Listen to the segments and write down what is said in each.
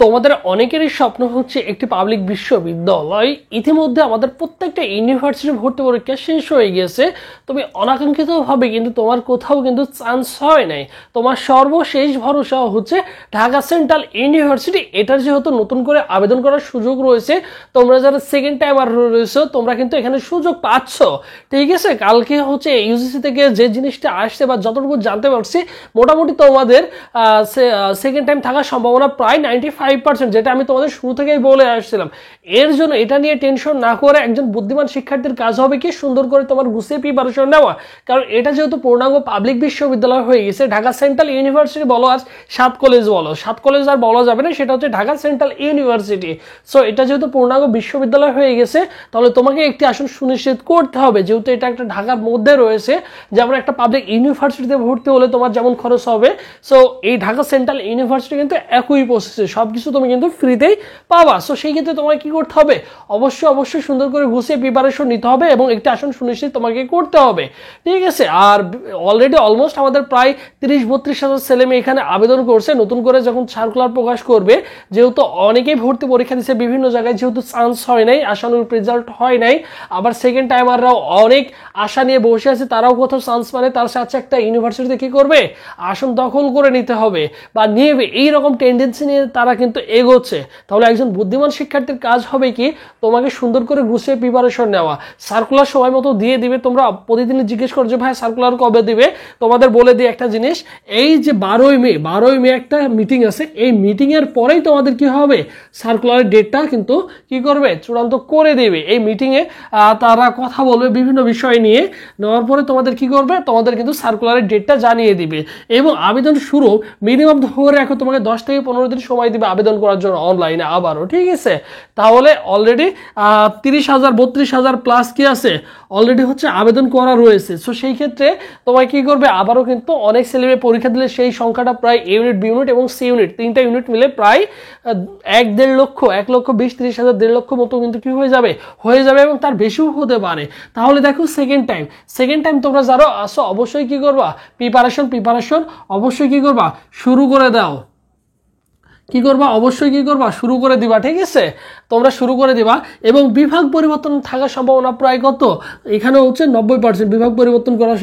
তোমাদের অনেকেরই স্বপ্ন হচ্ছে একটি পাবলিক বিশ্ববিদ্যালয়। ইতিমধ্যে আমাদের প্রত্যেকটা ইউনিভার্সিটি ভর্তি পরীক্ষা শেষ হয়ে গেছে। তুমি অনাকাঙ্ক্ষিতভাবে কিন্তু তোমার কোথাও কিন্তু চান্স হয় নাই। তোমার সর্বশেষ ভরসা হচ্ছে ঢাকা সেন্ট্রাল ইউনিভার্সিটি। এটার যেহেতু নতুন করে আবেদন করার সুযোগ রয়েছে, তোমরা যারা সেকেন্ড টাইমার রয়েছে তোমরা কিন্তু এখানে সুযোগ পাচ্ছ। ঠিক আছে, কালকে হচ্ছে ইউজিসি থেকে যে জিনিসটা আসছে বা যতটুকু জানতে পারছি, মোটামুটি তোমাদের সেকেন্ড টাইম থাকার সম্ভাবনা প্রায় 95%, যেটা আমি তোমাদের শুরু থেকেই বলে আসছিলাম। এর জন্য এটা নিয়ে টেনশন না করে একজন বুদ্ধিমান শিক্ষার্থীর কাজ হবে কি সুন্দর করে তোমার গুছিয়ে প্রিপারেশন নেওয়া। কারণ এটা যেহেতু পূর্ণাঙ্গ পাবলিক বিশ্ববিদ্যালয় হয়ে গেছে, ঢাকা সেন্ট্রাল ইউনিভার্সিটি বলো আর 7 কলেজ বলো, 7 কলেজ আর বলা যাবে না, সেটা হচ্ছে ঢাকা সেন্ট্রাল ইউনিভার্সিটি। সো এটা যেহেতু পূর্ণাঙ্গ বিশ্ববিদ্যালয় হয়ে গেছে, তাহলে তোমাকে একটি আসন সুনিশ্চিত করতে হবে। যেহেতু এটা একটা ঢাকার মধ্যে রয়েছে, যেমন একটা পাবলিক ইউনিভার্সিটিতে ভর্তি হলে তোমার যেমন খরচ হবে, সো এই ঢাকা সেন্ট্রাল ইউনিভার্সিটি কিন্তু একই প্রসেসে সবকিছু তুমি কিন্তু ফ্রিতেই পাবা। সো সেই ক্ষেত্রে তোমাকে কি করতে হবে, অবশ্যই সুন্দর করে গুছিয়ে প্রিপারেশন নিতে হবে এবং একটি আসন সুনিশ্চিত তোমাকে করতে হবে। ঠিক আছে, আর অলরেডি অলমোস্ট আমাদের প্রায় 30-32 হাজার ছেলে মেয়ে এখানে আবেদন করছে। নতুন করে যখন সার্কুলার প্রকাশ করবে, যেহেতু অনেকেই ভর্তি পরীক্ষা দিচ্ছে বিভিন্ন জায়গায়, যেহেতু চান্স হয় নাই, আশানুরূপ রেজাল্ট হয় নাই, আবার সেকেন্ড টাইমাররাও অনেক আশা নিয়ে বসে আছে, তারাও কোথাও চান্স মানে তার সাথে একটা ইউনিভার্সিটিতে কি করবে, আসন দখল করে নিতে হবে বা নেবে, এইরকম টেন্ডেন্সি নিয়ে তারা কিন্তু এগোচ্ছে। তাহলে একজন বুদ্ধিমান শিক্ষার্থীর কাজ হবে কি, তোমাকে সুন্দর করে গুছিয়ে প্রিপারেশন নেওয়া। সার্কুলার সময় মতো দিয়ে দিবে। তোমরা প্রতিদিন জিজ্ঞেস করো যে ভাই সার্কুলার কবে দিবে, তোমাদের বলে দিই একটা জিনিস, এই যে 12ই মে একটা মিটিং আছে, এই মিটিং এর পরেই তোমাদের কি হবে, সার্কুলারের ডেটটা কিন্তু কি করবে, চূড়ান্ত করে দেবে। এই মিটিং এ তারা কথা বলবে বিভিন্ন বিষয় নিয়ে, নেওয়ার পরে তোমাদের কি করবে, তোমাদের কিন্তু সার্কুলারের ডেটটা জানিয়ে দিবে। এবং আবেদন শুরু মিনিমাম ধরে রাখো তোমাকে 10 থেকে 15 দিন সময় দিবে আবেদন করার জন্য অনলাইনে আবারও। ঠিক আছে, তাহলে অলরেডি 30,000 32,000 প্লাস কি আছে অলরেডি হচ্ছে আবেদন করা রয়েছে। সো সেই ক্ষেত্রে তোমায় কি করবে, আবারও কিন্তু অনেক ছেলেমেয়ে পরীক্ষা দিলে সেই সংখ্যাটা প্রায় এ ইউনিট, বি ইউনিট এবং সি ইউনিট, 3টা ইউনিট মিলে প্রায় 1-1.5 লক্ষ, 1,20,000-30,000, 1.5 লক্ষ মতো কিন্তু কি হয়ে যাবে এবং তার বেশিও হতে পারে। তাহলে দেখো সেকেন্ড টাইম তোমরা যারা আসো অবশ্যই কি করবা, প্রিপারেশন অবশ্যই কি করবা, শুরু করে দাও। কি করবা, অবশ্যই কি করবা, শুরু করে দিবা। ঠিক আছে, তোমরা শুরু করে দিবা। এবং বিভাগ পরিবর্তন থাকার সম্ভাবনা প্রায় কত, এখানে হচ্ছে 90% বিভাগ পরিবর্তন করার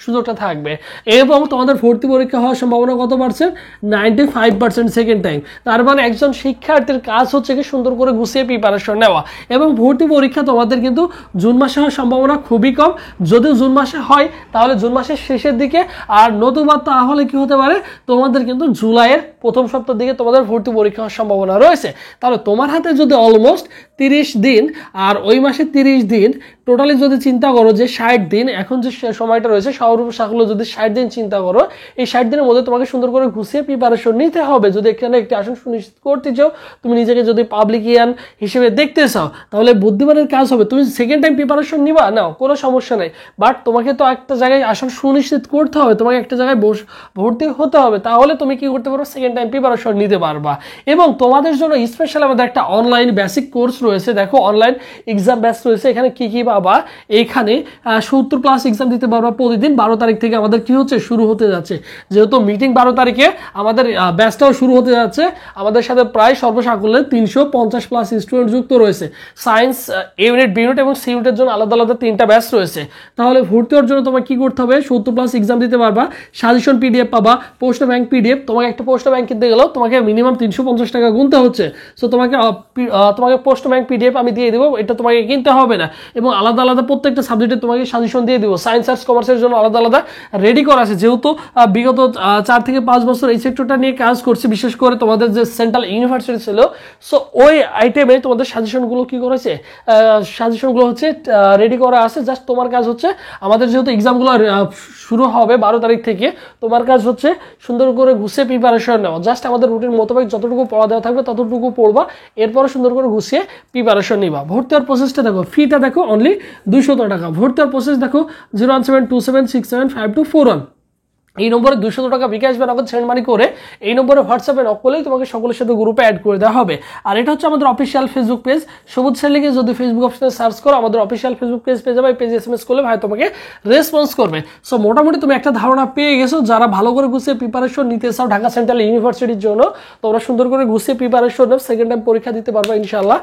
সুযোগটা থাকবে। এবং তোমাদের ভর্তি পরীক্ষা হওয়ার সম্ভাবনা কত পার্সেন্ট, 95% সেকেন্ড টাইম। তার মানে একজন শিক্ষার্থীর কাজ হচ্ছে কি সুন্দর করে গুছিয়ে প্রিপারেশন নেওয়া। এবং ভর্তি পরীক্ষা তোমাদের কিন্তু জুন মাসে হওয়ার সম্ভাবনা খুবই কম। যদিও জুন মাসে হয় তাহলে জুন মাসের শেষের দিকে, আর নতুবা তাহলে কি হতে পারে, তোমাদের কিন্তু জুলাইয়ের প্রথম সপ্তাহের দিকে তোমাদের ভর্তি পরীক্ষা হওয়ার সম্ভাবনা রয়েছে। তাহলে তোমার হাতে যদি অলমোস্ট 30 দিন, আর ওই মাসে 30 দিন, টোটালি যদি চিন্তা করো যে 60 দিন, এখন যে সময়টা রয়েছে সর্বসাকুল্য যদি 60 দিন চিন্তা করো, এই 60 দিনের মধ্যে তোমাকে সুন্দর করে গুছিয়ে প্রিপারেশন নিতে হবে। যদি এখানে একটি আসন সুনিশ্চিত করতে চাও, তুমি নিজেকে যদি পাবলিকিয়ান হিসেবে দেখতে চাও, তাহলে বুদ্ধিমানের কাজ হবে, তুমি সেকেন্ড টাইম প্রিপারেশন নিবা নাও, কোনো সমস্যা নেই, বাট তোমাকে তো একটা জায়গায় আসন সুনিশ্চিত করতে হবে, তোমাকে একটা জায়গায় ভর্তি হতে হবে, তাহলে তুমি কি করতে পারো, সেকেন্ড টাইম প্রিপারেশন নিতে পারবা। এবং তোমাদের জন্য স্পেশাল আমাদের একটা অনলাইন বেসিক কোর্স রয়েছে। দেখো অনলাইন এক্সাম ব্যাচ রয়েছে, এখানে কি কি পাবা, এখানে 70+ এক্সাম দিতে পারবা প্রতিদিন। 12 তারিখ থেকে আমাদের কি হচ্ছে, শুরু হতে যাচ্ছে। যেহেতু মিটিং 12 তারিখে, আমাদের ব্যাচটাও শুরু হতে যাচ্ছে। আমাদের সাথে প্রায় সর্বসাকুল্যে 350+ স্টুডেন্ট যুক্ত রয়েছে। সায়েন্স এ ইউনিট, বি ইউনিট এবং সি ইউনিটের জন্য আলাদা আলাদা 3টা ব্যাচ রয়েছে। তাহলে ভর্তি হওয়ার জন্য তোমাকে কি করতে হবে, 70+ এক্সাম দিতে পারবা, সাজেশন পিডিএফ পাবা, পোস্ট ব্যাংক পিডিএফ। তোমাকে একটা পোস্ট ব্যাংক কিনতে গেলেও তোমাকে মিনিমাম 350 টাকা গুনতে হচ্ছে। সো তোমাকে পোস্ট ব্যাংক পিডিএফ আমি দিয়ে দেবো, এটা তোমাকে কিনতে হবে না। এবং আলাদা আলাদা প্রত্যেকটা সাবজেক্টে তোমাকে সাজেশন দিয়ে দিব। সায়েন্স, আর্টস, কমার্সের জন্য আলাদা আলাদা রেডি করা আছে। যেহেতু বিগত 4 থেকে 5 বছর এই সেক্টরটা নিয়ে কাজ করছি, বিশেষ করে তোমাদের যে সেন্ট্রাল ইউনিভার্সিটি ছিল, সো ওই আইটেমে তোমাদের সাজেশনগুলো কি করেছে, সাজেশনগুলো হচ্ছে রেডি করা আছে। জাস্ট তোমার কাজ হচ্ছে, আমাদের যেহেতু এক্সামগুলো শুরু হবে 12 তারিখ থেকে, তোমার কাজ হচ্ছে সুন্দর করে গুছিয়ে প্রিপারেশন নেওয়া। জাস্ট আমাদের রুটিন মোতাবেক যতটুকু পড়া দেওয়া থাকবে ততটুকু পড়বা, এরপরে সুন্দর করে গুছিয়ে প্রিপারেশন নিবা। ভর্তি হওয়ার প্রসেসটা দেখো, ফিটা দেখো অনলি 200 টাকা। ভর্তি হওয়ার প্রসেস দেখো 01727675241। এই নম্বরে 200 টাকা বিকাশ বা নগদ সেন্ড মানি করে এই নম্বরে হোয়াটসঅ্যাপে নক করলেই তোমাকে সকলের সাথে গ্রুপে অ্যাড করে দেওয়া হবে। আর এটা হচ্ছে আমাদের অফিসিয়াল ফেসবুক পেজ, সবুজ স্যার লিখে যদি ফেসবুক অপশনে সার্চ করো আমাদের অফিসিয়াল ফেসবুক পেজ পেয়ে যাবে। এই পেজে SMS করলে ভাই তোমাকে রেসপন্স করবে। সো মোটামুটি তুমি একটা ধারণা পেয়ে গেছো। যারা ভালো করে গুছিয়ে প্রিপারেশন নিতে চাও ঢাকা সেন্ট্রাল ইউনিভার্সিটির জন্য, তোমরা সুন্দর করে গুছিয়ে প্রিপারেশন নাও, সেকেন্ড টাইম পরীক্ষা দিতে পারবে ইনশাআল্লাহ।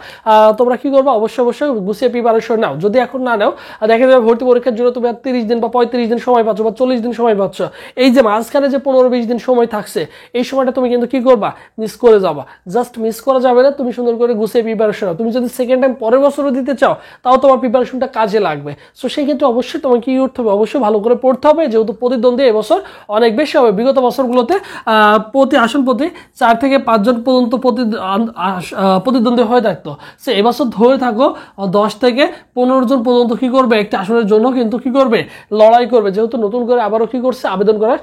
তোমরা কি করবে, অবশ্যই গুছিয়ে প্রিপারেশন নাও। যদি এখন না নাও দেখা যাবে ভর্তি পরীক্ষার জন্য তুমি আর 30 দিন বা 35 দিন সময় পাচ্ছ বা 40 দিন সময় পাচ্ছ, এই যে মাঝখানে যে 15-20 দিন সময় থাকছে এই সময়টা তুমি কিন্তু কি করবা, মিস করে যাবা। জাস্ট মিস করা যাবে না, তুমি সুন্দর করে গুছিয়ে প্রিপারেশন নাও। তুমি যদি সেকেন্ড টাইম পরের বছরও দিতে চাও তাও তোমার প্রিপারেশনটা কাজে লাগবে। সো সেই ক্ষেত্রে অবশ্যই তোমাকে কি করতে হবে, অবশ্যই ভালো করে পড়তে হবে, যেহেতু প্রতিদ্বন্দ্বী এবছর অনেক বেশি হবে। বিগত বছরগুলোতে প্রতি আসন প্রতি 4 থেকে 5 জন পর্যন্ত প্রতিদ্বন্দ্বী হয়ে থাকতো। সো এবছর ধরে থাকো 10 থেকে 15 জন পর্যন্ত কি করবে, একটা আসনের জন্য কিন্তু কি করবে, লড়াই করবে, যেহেতু নতুন করে আবারও কি করছে, আবেদন করার